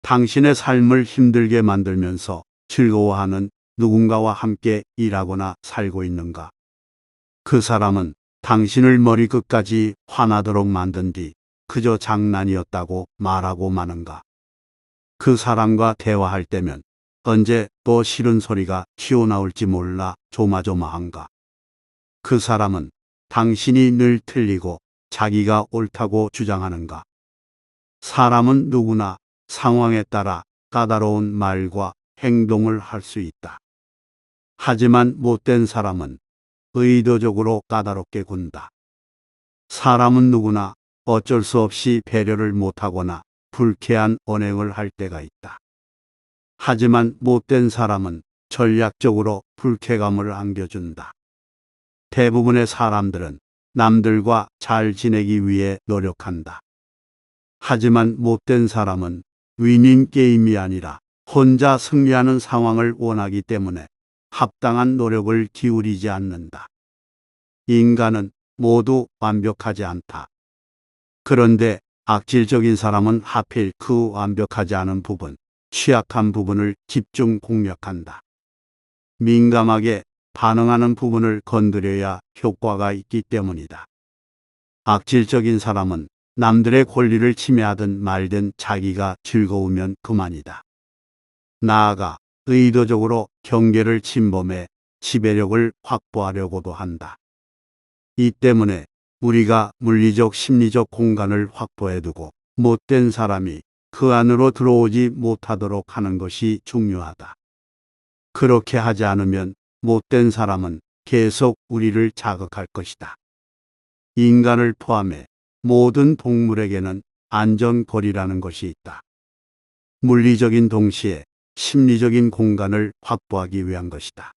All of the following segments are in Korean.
당신의 삶을 힘들게 만들면서 즐거워하는 누군가와 함께 일하거나 살고 있는가? 그 사람은 당신을 머리끝까지 화나도록 만든 뒤 그저 장난이었다고 말하고 마는가? 그 사람과 대화할 때면 언제 또 싫은 소리가 튀어나올지 몰라 조마조마한가? 그 사람은 당신이 늘 틀리고 자기가 옳다고 주장하는가? 사람은 누구나 상황에 따라 까다로운 말과 행동을 할 수 있다. 하지만 못된 사람은 의도적으로 까다롭게 군다. 사람은 누구나 어쩔 수 없이 배려를 못하거나 불쾌한 언행을 할 때가 있다. 하지만 못된 사람은 전략적으로 불쾌감을 안겨준다. 대부분의 사람들은 남들과 잘 지내기 위해 노력한다. 하지만 못된 사람은 위닝 게임이 아니라 혼자 승리하는 상황을 원하기 때문에 합당한 노력을 기울이지 않는다. 인간은 모두 완벽하지 않다. 그런데 악질적인 사람은 하필 그 완벽하지 않은 부분, 취약한 부분을 집중 공략한다. 민감하게 반응하는 부분을 건드려야 효과가 있기 때문이다. 악질적인 사람은 남들의 권리를 침해하든 말든 자기가 즐거우면 그만이다. 나아가 의도적으로 경계를 침범해 지배력을 확보하려고도 한다. 이 때문에 우리가 물리적 심리적 공간을 확보해두고 못된 사람이 그 안으로 들어오지 못하도록 하는 것이 중요하다. 그렇게 하지 않으면 못된 사람은 계속 우리를 자극할 것이다. 인간을 포함해 모든 동물에게는 안전거리라는 것이 있다. 물리적인 동시에 심리적인 공간을 확보하기 위한 것이다.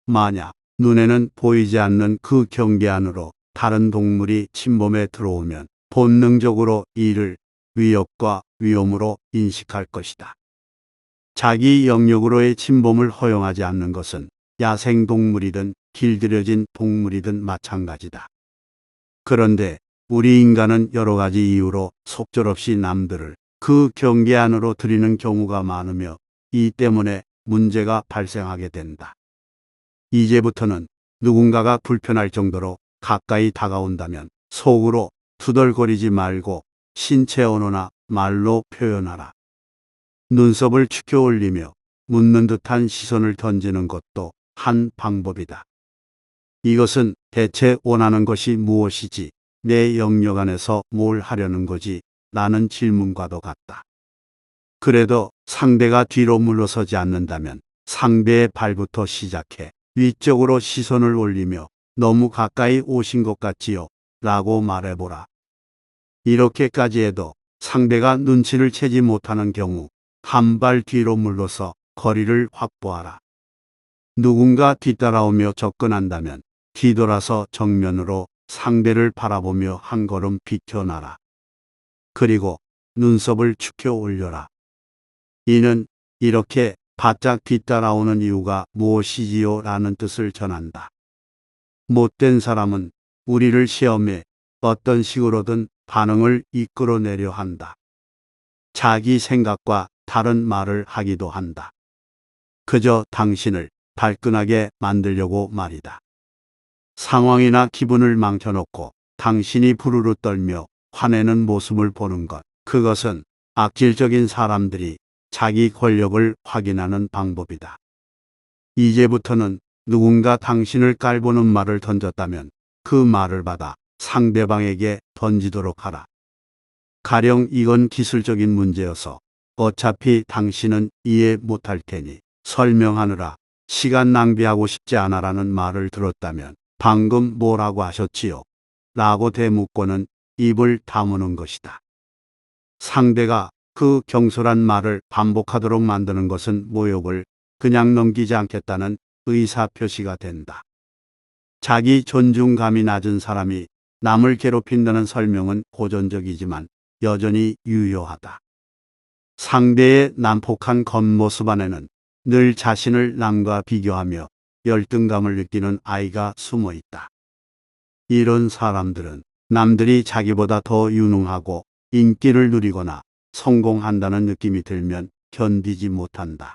만약 눈에는 보이지 않는 그 경계 안으로 다른 동물이 침범해 들어오면 본능적으로 이를 위협과 위험으로 인식할 것이다. 자기 영역으로의 침범을 허용하지 않는 것은 야생동물이든 길들여진 동물이든 마찬가지다. 그런데 우리 인간은 여러 가지 이유로 속절없이 남들을 그 경계 안으로 들이는 경우가 많으며 이 때문에 문제가 발생하게 된다. 이제부터는 누군가가 불편할 정도로 가까이 다가온다면 속으로 투덜거리지 말고 신체 언어나 말로 표현하라. 눈썹을 축혀 올리며 묻는 듯한 시선을 던지는 것도 한 방법이다. 이것은 대체 원하는 것이 무엇이지, 내 영역 안에서 뭘 하려는 거지? 라는 질문과도 같다. 그래도 상대가 뒤로 물러서지 않는다면 상대의 발부터 시작해 위쪽으로 시선을 올리며 너무 가까이 오신 것 같지요? 라고 말해보라. 이렇게까지 해도 상대가 눈치를 채지 못하는 경우 한 발 뒤로 물러서 거리를 확보하라. 누군가 뒤따라오며 접근한다면 뒤돌아서 정면으로 상대를 바라보며 한 걸음 비켜나라. 그리고 눈썹을 축혀 올려라. 이는 이렇게 바짝 뒤따라오는 이유가 무엇이지요? 라는 뜻을 전한다. 못된 사람은 우리를 시험해 어떤 식으로든 반응을 이끌어내려 한다. 자기 생각과 다른 말을 하기도 한다. 그저 당신을 발끈하게 만들려고 말이다. 상황이나 기분을 망쳐놓고 당신이 부르르 떨며 화내는 모습을 보는 것, 그것은 악질적인 사람들이 자기 권력을 확인하는 방법이다. 이제부터는 누군가 당신을 깔보는 말을 던졌다면 그 말을 받아 상대방에게 던지도록 하라. 가령 이건 기술적인 문제여서 어차피 당신은 이해 못할 테니 설명하느라 시간 낭비하고 싶지 않아라는 말을 들었다면 방금 뭐라고 하셨지요? 라고 대묻고는 입을 다무는 것이다. 상대가 그 경솔한 말을 반복하도록 만드는 것은 모욕을 그냥 넘기지 않겠다는 의사표시가 된다. 자기 존중감이 낮은 사람이 남을 괴롭힌다는 설명은 고전적이지만 여전히 유효하다. 상대의 난폭한 겉모습 안에는 늘 자신을 남과 비교하며 열등감을 느끼는 아이가 숨어 있다. 이런 사람들은 남들이 자기보다 더 유능하고 인기를 누리거나 성공한다는 느낌이 들면 견디지 못한다.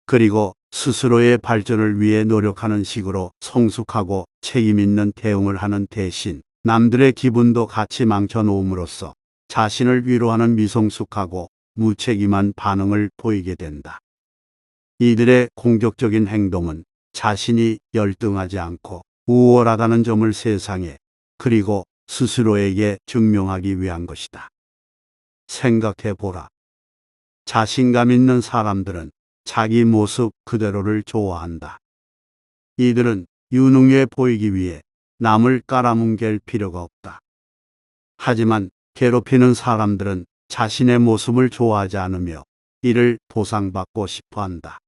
그리고 스스로의 발전을 위해 노력하는 식으로 성숙하고 책임있는 대응을 하는 대신 남들의 기분도 같이 망쳐놓음으로써 자신을 위로하는 미성숙하고 무책임한 반응을 보이게 된다. 이들의 공격적인 행동은 자신이 열등하지 않고 우월하다는 점을 세상에 그리고 스스로에게 증명하기 위한 것이다. 생각해 보라. 자신감 있는 사람들은 자기 모습 그대로를 좋아한다. 이들은 유능해 보이기 위해 남을 깔아뭉갤 필요가 없다. 하지만 괴롭히는 사람들은 자신의 모습을 좋아하지 않으며 이를 보상받고 싶어 한다.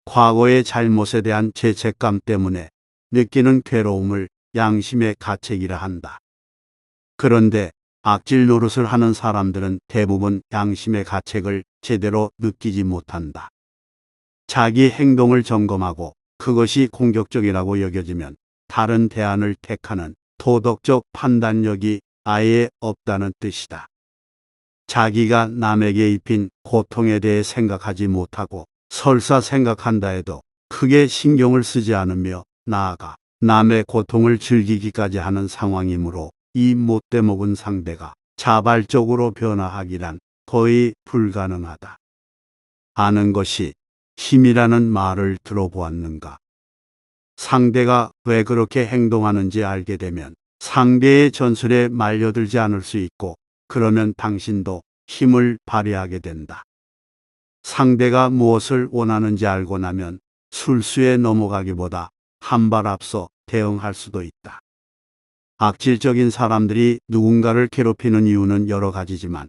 과거의 잘못에 대한 죄책감 때문에 느끼는 괴로움을 양심의 가책이라 한다. 그런데 악질 노릇을 하는 사람들은 대부분 양심의 가책을 제대로 느끼지 못한다. 자기 행동을 점검하고 그것이 공격적이라고 여겨지면 다른 대안을 택하는 도덕적 판단력이 아예 없다는 뜻이다. 자기가 남에게 입힌 고통에 대해 생각하지 못하고 설사 생각한다 해도 크게 신경을 쓰지 않으며 나아가 남의 고통을 즐기기까지 하는 상황이므로 이 못돼 먹은 상대가 자발적으로 변화하기란 거의 불가능하다. 아는 것이 힘이라는 말을 들어보았는가? 상대가 왜 그렇게 행동하는지 알게 되면 상대의 전술에 말려들지 않을 수 있고 그러면 당신도 힘을 발휘하게 된다. 상대가 무엇을 원하는지 알고 나면 술수에 넘어가기보다 한 발 앞서 대응할 수도 있다. 악질적인 사람들이 누군가를 괴롭히는 이유는 여러 가지지만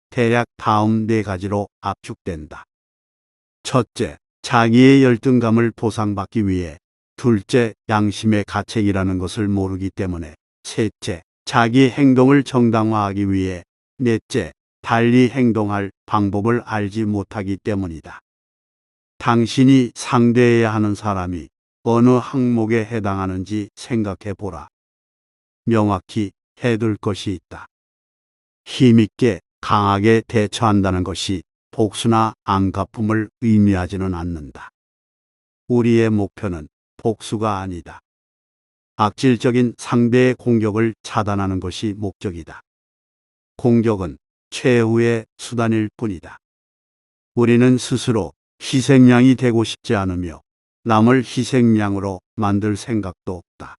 대략 다음 네 가지로 압축된다. 첫째, 자기의 열등감을 보상받기 위해. 둘째, 양심의 가책이라는 것을 모르기 때문에. 셋째, 자기 행동을 정당화하기 위해. 넷째, 달리 행동할 방법을 알지 못하기 때문이다. 당신이 상대해야 하는 사람이 어느 항목에 해당하는지 생각해 보라. 명확히 해둘 것이 있다. 힘있게 강하게 대처한다는 것이 복수나 안갚음을 의미하지는 않는다. 우리의 목표는 복수가 아니다. 악질적인 상대의 공격을 차단하는 것이 목적이다. 공격은 최후의 수단일 뿐이다. 우리는 스스로 희생양이 되고 싶지 않으며 남을 희생양으로 만들 생각도 없다.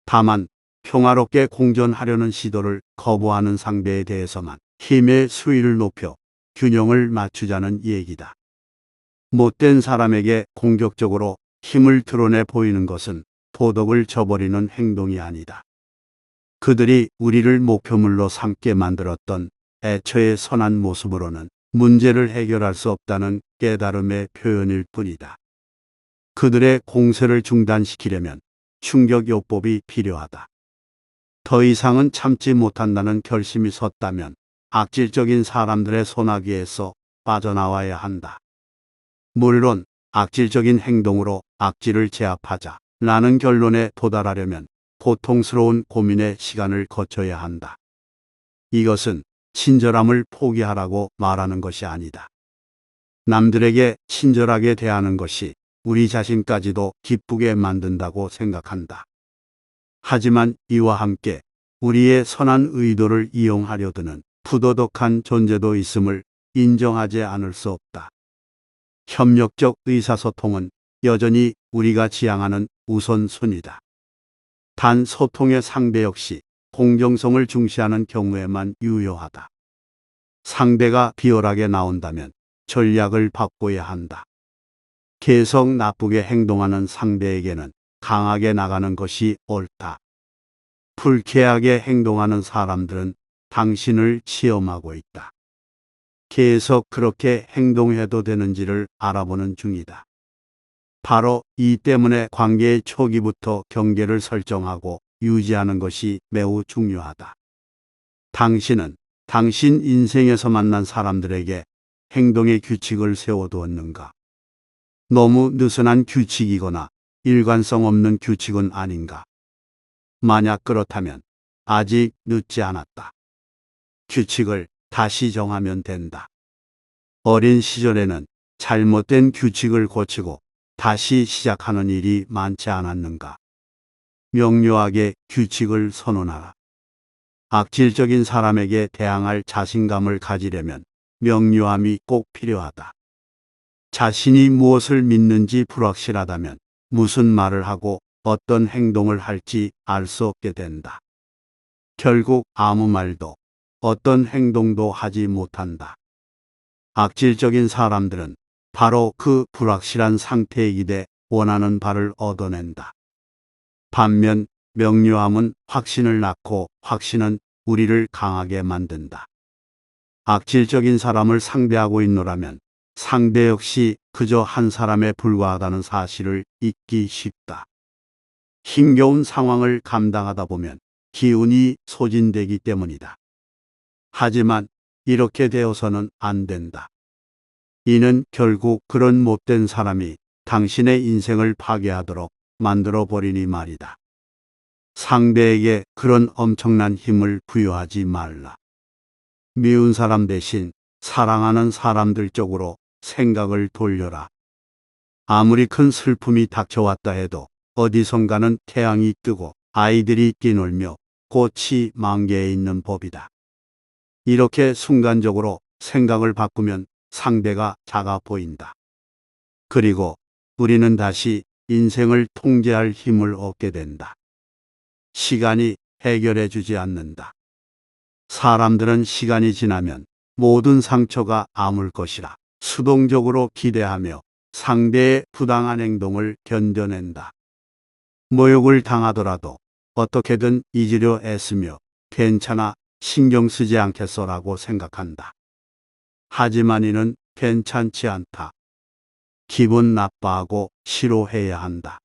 다만 평화롭게 공존하려는 시도를 거부하는 상대에 대해서만 힘의 수위를 높여 균형을 맞추자는 얘기다. 못된 사람에게 공격적으로 힘을 드러내 보이는 것은 도덕을 저버리는 행동이 아니다. 그들이 우리를 목표물로 삼게 만들었던 애초의 선한 모습으로는 문제를 해결할 수 없다는 깨달음의 표현일 뿐이다. 그들의 공세를 중단시키려면 충격요법이 필요하다. 더 이상은 참지 못한다는 결심이 섰다면 악질적인 사람들의 소나기에서 빠져나와야 한다. 물론 악질적인 행동으로 악질을 제압하자 라는 결론에 도달하려면 고통스러운 고민의 시간을 거쳐야 한다. 이것은 친절함을 포기하라고 말하는 것이 아니다. 남들에게 친절하게 대하는 것이 우리 자신까지도 기쁘게 만든다고 생각한다. 하지만 이와 함께 우리의 선한 의도를 이용하려 드는 부도덕한 존재도 있음을 인정하지 않을 수 없다. 협력적 의사소통은 여전히 우리가 지향하는 우선순위다. 단 소통의 상대 역시 공정성을 중시하는 경우에만 유효하다. 상대가 비열하게 나온다면 전략을 바꿔야 한다. 계속 나쁘게 행동하는 상대에게는 강하게 나가는 것이 옳다. 불쾌하게 행동하는 사람들은 당신을 시험하고 있다. 계속 그렇게 행동해도 되는지를 알아보는 중이다. 바로 이 때문에 관계의 초기부터 경계를 설정하고 유지하는 것이 매우 중요하다. 당신은 당신 인생에서 만난 사람들에게 행동의 규칙을 세워두었는가? 너무 느슨한 규칙이거나 일관성 없는 규칙은 아닌가? 만약 그렇다면 아직 늦지 않았다. 규칙을 다시 정하면 된다. 어린 시절에는 잘못된 규칙을 고치고 다시 시작하는 일이 많지 않았는가? 명료하게 규칙을 선언하라. 악질적인 사람에게 대항할 자신감을 가지려면 명료함이 꼭 필요하다. 자신이 무엇을 믿는지 불확실하다면 무슨 말을 하고 어떤 행동을 할지 알 수 없게 된다. 결국 아무 말도 어떤 행동도 하지 못한다. 악질적인 사람들은 바로 그 불확실한 상태에 기대 원하는 바를 얻어낸다. 반면 명료함은 확신을 낳고 확신은 우리를 강하게 만든다. 악질적인 사람을 상대하고 있노라면 상대 역시 그저 한 사람에 불과하다는 사실을 잊기 쉽다. 힘겨운 상황을 감당하다 보면 기운이 소진되기 때문이다. 하지만 이렇게 되어서는 안 된다. 이는 결국 그런 못된 사람이 당신의 인생을 파괴하도록 만들어 버리니 말이다. 상대에게 그런 엄청난 힘을 부여하지 말라. 미운 사람 대신 사랑하는 사람들 쪽으로 생각을 돌려라. 아무리 큰 슬픔이 닥쳐왔다 해도 어디선가는 태양이 뜨고 아이들이 뛰놀며 꽃이 만개해 있는 법이다. 이렇게 순간적으로 생각을 바꾸면 상대가 작아 보인다. 그리고 우리는 다시 인생을 통제할 힘을 얻게 된다. 시간이 해결해 주지 않는다. 사람들은 시간이 지나면 모든 상처가 아물 것이라 수동적으로 기대하며 상대의 부당한 행동을 견뎌낸다. 모욕을 당하더라도 어떻게든 잊으려 애쓰며 괜찮아 신경 쓰지 않겠어라고 생각한다. 하지만 이는 괜찮지 않다. 기분 나빠하고 싫어해야 한다.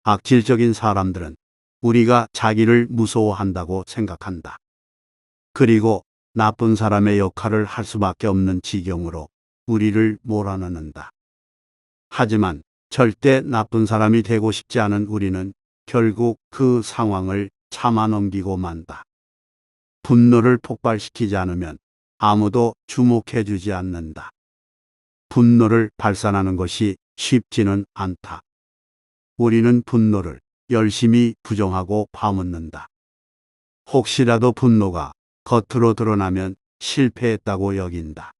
악질적인 사람들은 우리가 자기를 무서워한다고 생각한다. 그리고 나쁜 사람의 역할을 할 수밖에 없는 지경으로 우리를 몰아넣는다. 하지만 절대 나쁜 사람이 되고 싶지 않은 우리는 결국 그 상황을 참아 넘기고 만다. 분노를 폭발시키지 않으면 아무도 주목해 주지 않는다. 분노를 발산하는 것이 쉽지는 않다. 우리는 분노를 열심히 부정하고 파묻는다. 혹시라도 분노가 겉으로 드러나면 실패했다고 여긴다.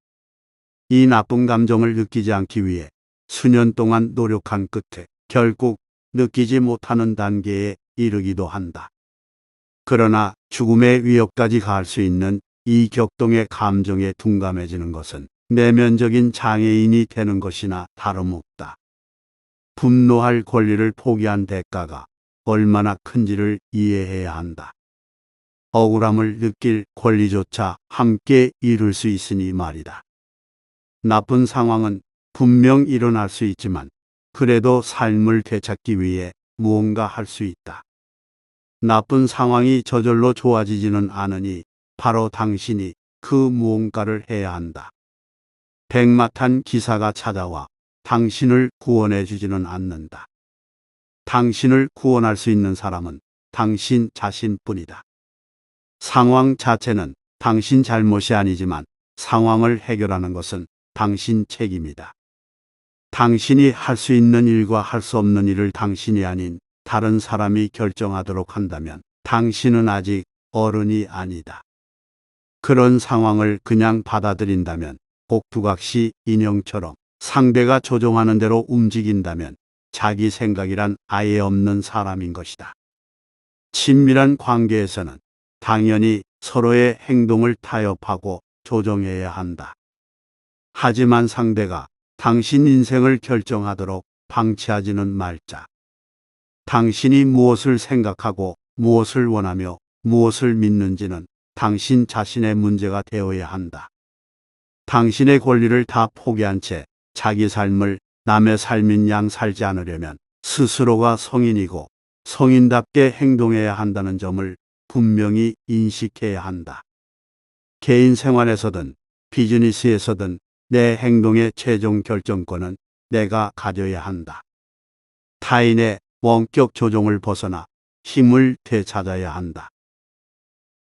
이 나쁜 감정을 느끼지 않기 위해 수년 동안 노력한 끝에 결국 느끼지 못하는 단계에 이르기도 한다. 그러나 죽음의 위협까지 가할 수 있는 이 격동의 감정에 둔감해지는 것은 내면적인 장애인이 되는 것이나 다름없다. 분노할 권리를 포기한 대가가 얼마나 큰지를 이해해야 한다. 억울함을 느낄 권리조차 함께 이룰 수 있으니 말이다. 나쁜 상황은 분명 일어날 수 있지만 그래도 삶을 되찾기 위해 무언가 할 수 있다. 나쁜 상황이 저절로 좋아지지는 않으니 바로 당신이 그 무언가를 해야 한다. 백마탄 기사가 찾아와 당신을 구원해 주지는 않는다. 당신을 구원할 수 있는 사람은 당신 자신뿐이다. 상황 자체는 당신 잘못이 아니지만 상황을 해결하는 것은 당신 책임이다. 당신이 할 수 있는 일과 할 수 없는 일을 당신이 아닌 다른 사람이 결정하도록 한다면 당신은 아직 어른이 아니다. 그런 상황을 그냥 받아들인다면 복두각시 인형처럼 상대가 조종하는 대로 움직인다면 자기 생각이란 아예 없는 사람인 것이다. 친밀한 관계에서는 당연히 서로의 행동을 타협하고 조정해야 한다. 하지만 상대가 당신 인생을 결정하도록 방치하지는 말자. 당신이 무엇을 생각하고 무엇을 원하며 무엇을 믿는지는 당신 자신의 문제가 되어야 한다. 당신의 권리를 다 포기한 채 자기 삶을 남의 삶인 양 살지 않으려면 스스로가 성인이고 성인답게 행동해야 한다는 점을 분명히 인식해야 한다. 개인 생활에서든 비즈니스에서든 내 행동의 최종 결정권은 내가 가져야 한다. 타인의 원격 조종을 벗어나 힘을 되찾아야 한다.